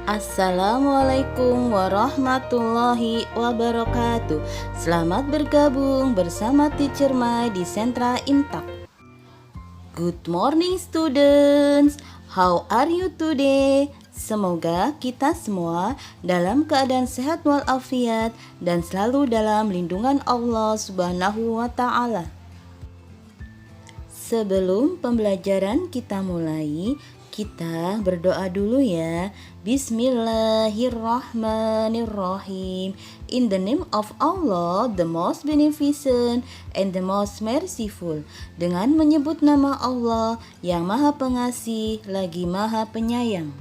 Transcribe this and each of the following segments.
Assalamualaikum warahmatullahi wabarakatuh. Selamat bergabung bersama Teacher Mai di Sentra Intak. Good morning students. How are you today? Semoga kita semua dalam keadaan sehat walafiat dan selalu dalam lindungan Allah Subhanahu wa taala. Sebelum pembelajaran kita mulai, kita berdoa dulu ya. Bismillahirrahmanirrahim. In the name of Allah, the most beneficent and the most merciful. Dengan menyebut nama Allah yang Maha Pengasih lagi Maha Penyayang.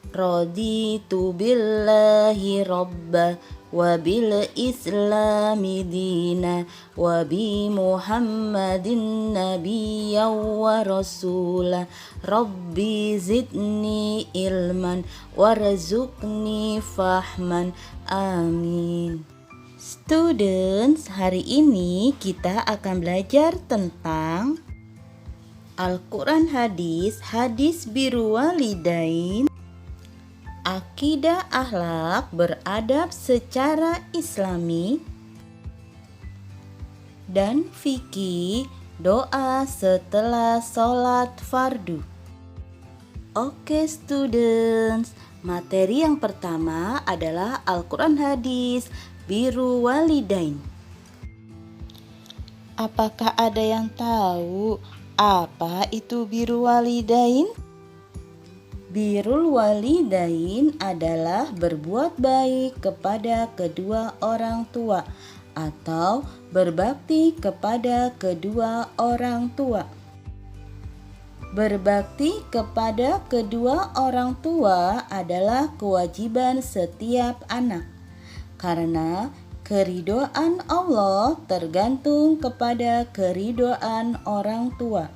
Raditu billahi rabba wa bil islami dina wa bi muhammadin nabiyya wa rasula rabbi zidni ilman warzuqni fahman amin. Students, hari ini kita akan belajar tentang Al-Quran hadis biru walidain, akidah akhlak beradab secara islami, dan fikih doa setelah sholat fardu. Oke students, materi yang pertama adalah Al-Quran hadis biru walidain. Apakah ada yang tahu apa itu biru walidain? Birrul walidain adalah berbuat baik kepada kedua orang tua atau berbakti kepada kedua orang tua. Berbakti kepada kedua orang tua adalah kewajiban setiap anak, karena keridhaan Allah tergantung kepada keridhaan orang tua.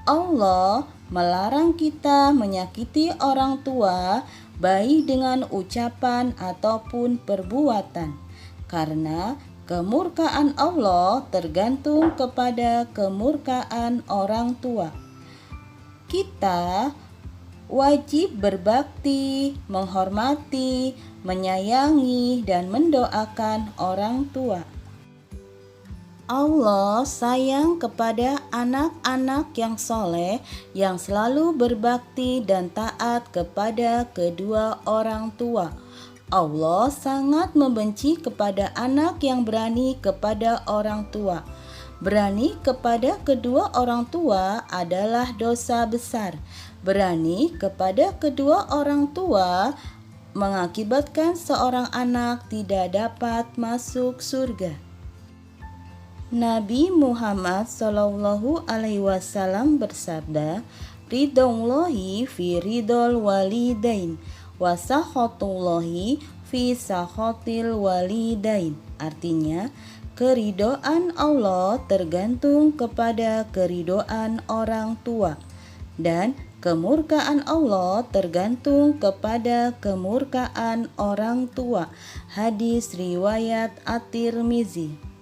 Allah melarang kita menyakiti orang tua baik dengan ucapan ataupun perbuatan, karena kemurkaan Allah tergantung kepada kemurkaan orang tua. Kita wajib berbakti, menghormati, menyayangi, dan mendoakan orang tua. Allah sayang kepada anak-anak yang soleh, yang selalu berbakti dan taat kepada kedua orang tua. Allah sangat membenci kepada anak yang berani kepada orang tua. Berani kepada kedua orang tua adalah dosa besar. Berani kepada kedua orang tua mengakibatkan seorang anak tidak dapat masuk surga. Nabi Muhammad SAW bersabda, Ridhollahi fi ridhol walidain wa sakhotullahi fi sakhotil walidain. Artinya, keridhaan Allah tergantung kepada keridhaan orang tua, dan kemurkaan Allah tergantung kepada kemurkaan orang tua. Hadis riwayat At-Tirmizi.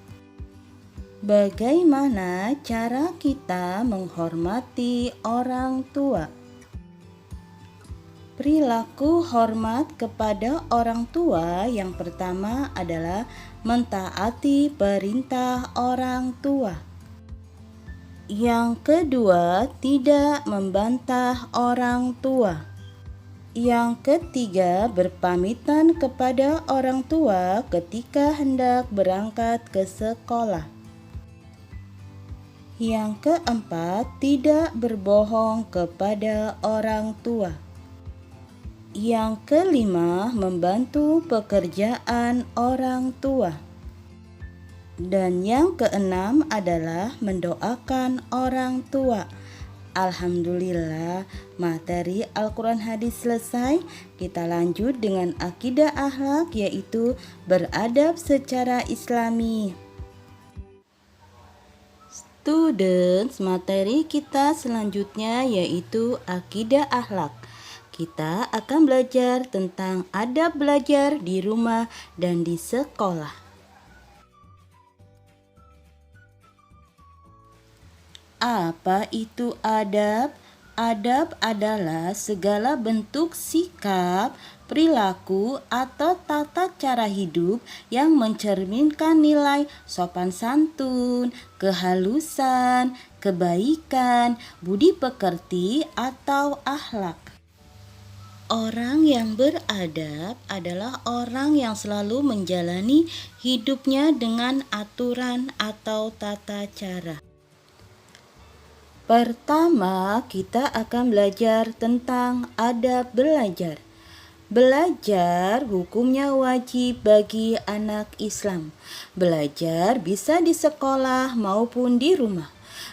Bagaimana cara kita menghormati orang tua? Perilaku hormat kepada orang tua yang pertama adalah mentaati perintah orang tua. Yang kedua, tidak membantah orang tua. Yang ketiga, berpamitan kepada orang tua ketika hendak berangkat ke sekolah. Yang keempat, tidak berbohong kepada orang tua. Yang kelima, membantu pekerjaan orang tua. Dan yang keenam adalah mendoakan orang tua. Alhamdulillah, materi Al-Quran hadis selesai. Kita lanjut dengan akidah akhlak, yaitu beradab secara islami. Students, materi kita selanjutnya yaitu akidah akhlak. Kita akan belajar tentang adab belajar di rumah dan di sekolah. Apa itu adab? Adab adalah segala bentuk sikap, perilaku, atau tata cara hidup yang mencerminkan nilai sopan santun, kehalusan, kebaikan, budi pekerti, atau akhlak. Orang yang beradab adalah orang yang selalu menjalani hidupnya dengan aturan atau tata cara. Pertama, kita akan belajar tentang adab belajar. Belajar hukumnya wajib bagi anak Islam. Belajar bisa di sekolah maupun di rumah.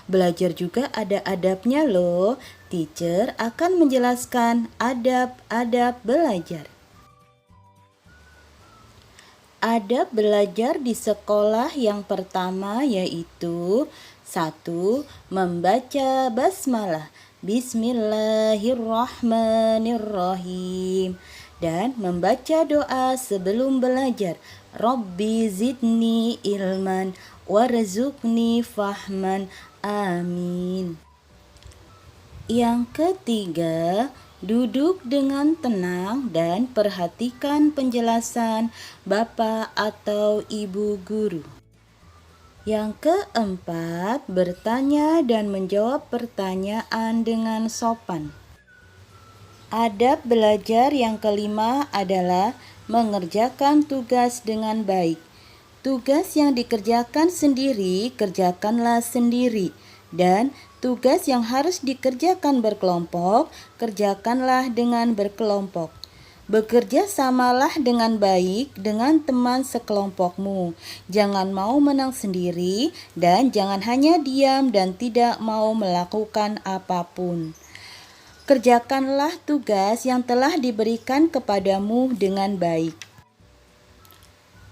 Belajar juga ada adabnya loh. Teacher akan menjelaskan adab-adab belajar. Adab belajar di sekolah yang pertama yaitu 1. Membaca basmalah, Bismillahirrahmanirrahim, dan membaca doa sebelum belajar, Rabbi zidni ilman warzuqni fahman, amin. Yang ketiga, duduk dengan tenang dan perhatikan penjelasan Bapak atau Ibu guru. Yang keempat, bertanya dan menjawab pertanyaan dengan sopan. Adab belajar yang kelima adalah mengerjakan tugas dengan baik. Tugas yang dikerjakan sendiri, kerjakanlah sendiri. Dan tugas yang harus dikerjakan berkelompok, kerjakanlah dengan berkelompok. Bekerja samalah dengan baik dengan teman sekelompokmu. Jangan mau menang sendiri dan jangan hanya diam dan tidak mau melakukan apapun. Kerjakanlah tugas yang telah diberikan kepadamu dengan baik.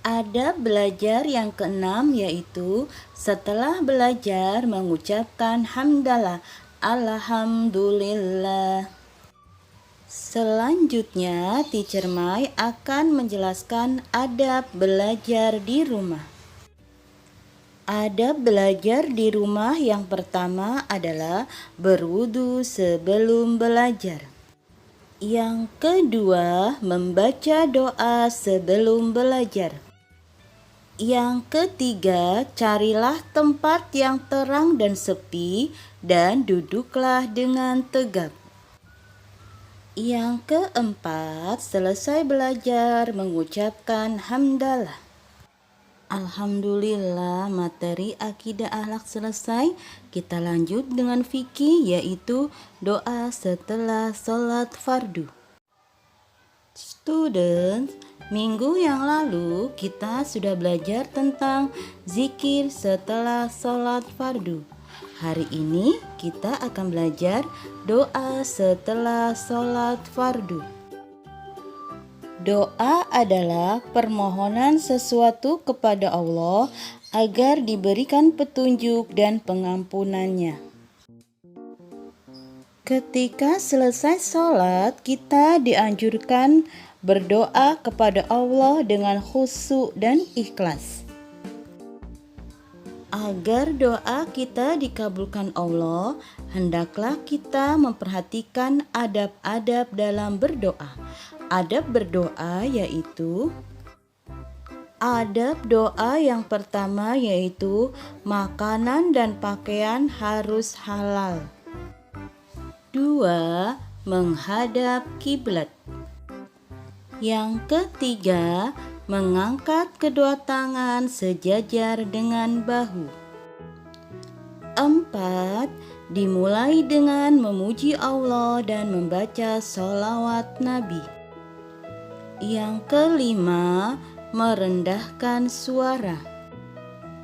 Adab belajar yang keenam yaitu setelah belajar mengucapkan hamdalah, alhamdulillah. Selanjutnya, Teacher Mai akan menjelaskan adab belajar di rumah. Adab belajar di rumah yang pertama adalah berwudu sebelum belajar. Yang kedua, membaca doa sebelum belajar. Yang ketiga, carilah tempat yang terang dan sepi dan duduklah dengan tegak. Yang keempat, selesai belajar mengucapkan hamdalah. Alhamdulillah, materi akidah akhlak selesai. Kita lanjut dengan fikih, yaitu doa setelah sholat fardu. Students, minggu yang lalu kita sudah belajar tentang zikir setelah sholat fardu. Hari ini kita akan belajar doa setelah sholat fardu. Doa adalah permohonan sesuatu kepada Allah agar diberikan petunjuk dan pengampunannya. Ketika selesai sholat, kita dianjurkan berdoa kepada Allah dengan khusyuk dan ikhlas. Agar doa kita dikabulkan Allah, hendaklah kita memperhatikan adab-adab dalam berdoa. Adab berdoa yaitu adab doa yang pertama yaitu makanan dan pakaian harus halal. 2. Menghadap kiblat. Yang ketiga, mengangkat kedua tangan sejajar dengan bahu. 4. Dimulai dengan memuji Allah dan membaca sholawat Nabi. Yang kelima, merendahkan suara.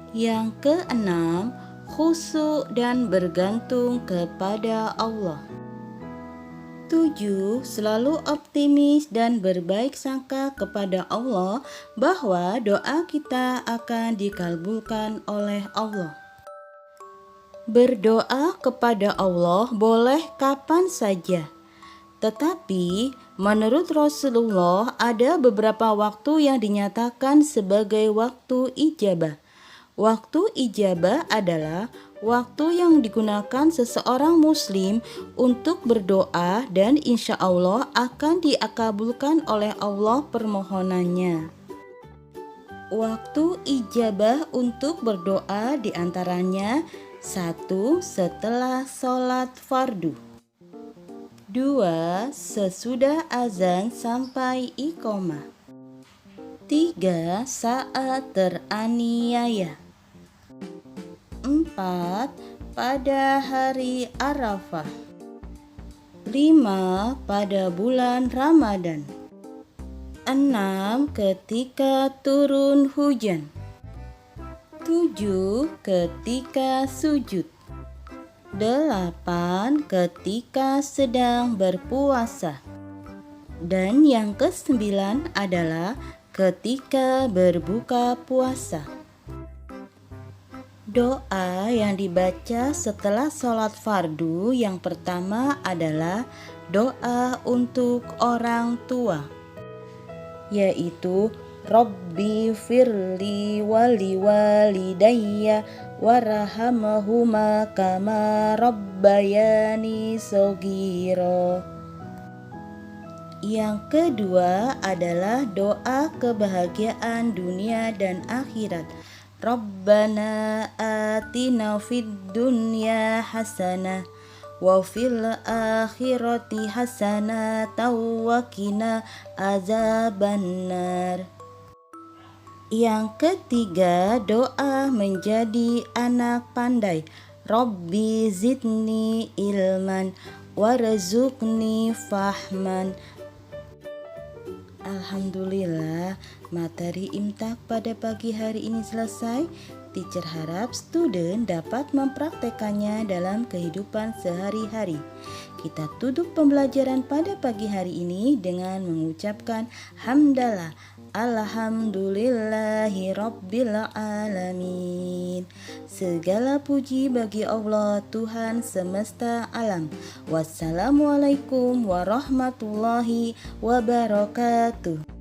Yang keenam, khusyuk dan bergantung kepada Allah. 7. Selalu optimis dan berbaik sangka kepada Allah bahwa doa kita akan dikabulkan oleh Allah. Berdoa kepada Allah boleh kapan saja. Tetapi menurut Rasulullah ada beberapa waktu yang dinyatakan sebagai waktu ijabah. Waktu ijabah adalah Waktu yang digunakan seseorang muslim untuk berdoa dan insya Allah akan dikabulkan oleh Allah permohonannya. Waktu ijabah untuk berdoa diantaranya 1. Setelah sholat fardu, 2. Sesudah azan sampai iqomah, 3. Saat teraniaya, 4. Pada hari Arafah, 5. Pada bulan Ramadan, 6. Ketika turun hujan, 7. Ketika sujud, 8. Ketika sedang berpuasa, dan yang ke-9 adalah ketika berbuka puasa. Doa yang dibaca setelah sholat fardu yang pertama adalah doa untuk orang tua, yaitu Rabbi firli wali walidayya warhamhuma kama rabbayani shogiro. Yang kedua adalah doa kebahagiaan dunia dan akhirat. Rabbana atina fid dunya hasanah wa fil akhirati hasanah wa qina azabannar. Yang ketiga, doa menjadi anak pandai. Rabbi zidni ilman warzuqni fahman. Alhamdulillah, materi imtak pada pagi hari ini selesai. Teacher harap student dapat mempraktekannya dalam kehidupan sehari-hari. Kita tutup pembelajaran pada pagi hari ini dengan mengucapkan hamdalah. Alhamdulillahi Rabbil Alamin. Segala puji bagi Allah Tuhan semesta alam. Wassalamualaikum warahmatullahi wabarakatuh.